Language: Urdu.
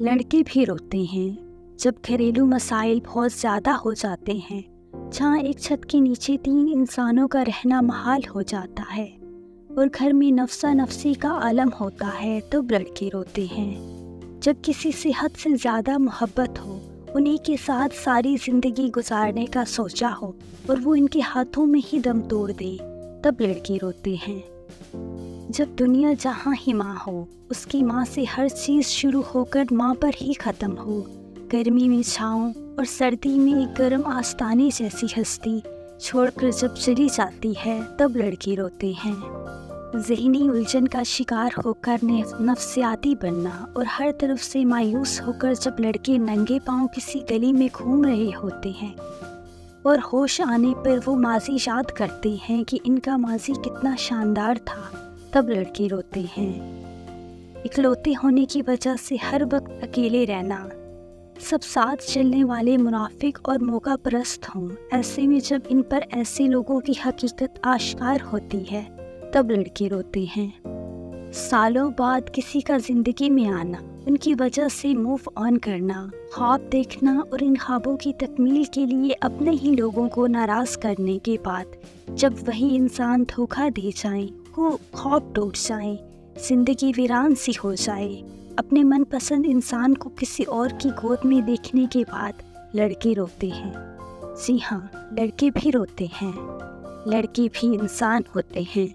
لڑکے بھی روتے ہیں جب گھریلو مسائل بہت زیادہ ہو جاتے ہیں، جہاں ایک چھت کے نیچے 3 انسانوں کا رہنا محال ہو جاتا ہے اور گھر میں نفسا نفسی کا عالم ہوتا ہے، تب لڑکے روتے ہیں۔ جب کسی سے حد سے زیادہ محبت ہو، انہی کے ساتھ ساری زندگی گزارنے کا سوچا ہو اور وہ ان کے ہاتھوں میں ہی دم توڑ دے، تب لڑکے روتے ہیں۔ جب دنیا جہاں ہی ماں ہو، اس کی ماں سے ہر چیز شروع ہو کر ماں پر ہی ختم ہو، گرمی میں چھاؤں اور سردی میں ایک گرم آستانے جیسی ہستی چھوڑ کر جب چلی جاتی ہے، تب لڑکے روتے ہیں۔ ذہنی الجھن کا شکار ہو کر نفسیاتی بننا اور ہر طرف سے مایوس ہو کر جب لڑکے ننگے پاؤں کسی گلی میں گھوم رہے ہوتے ہیں اور ہوش آنے پر وہ ماضی یاد کرتے ہیں کہ ان کا ماضی کتنا شاندار تھا، تب لڑکے روتے ہیں۔ اکلوتے ہونے کی وجہ سے ہر وقت اکیلے رہنا، سب ساتھ چلنے والے منافق اور موقع پرست ہوں، ایسے میں جب ان پر ایسے لوگوں کی حقیقت آشکار ہوتی ہے، تب لڑکے روتے ہیں۔ سالوں بعد کسی کا زندگی میں آنا، ان کی وجہ سے موو آن کرنا، خواب دیکھنا اور ان خوابوں کی تکمیل کے لیے اپنے ہی لوگوں کو ناراض کرنے کے بعد جب وہی انسان دھوکہ دے جائیں، وہ خواب ٹوٹ جائیں، زندگی ویران سی ہو جائے، اپنے من پسند انسان کو کسی اور کی گود میں دیکھنے کے بعد لڑکے روتے ہیں۔ جی ہاں، لڑکے بھی روتے ہیں، لڑکے بھی انسان ہوتے ہیں۔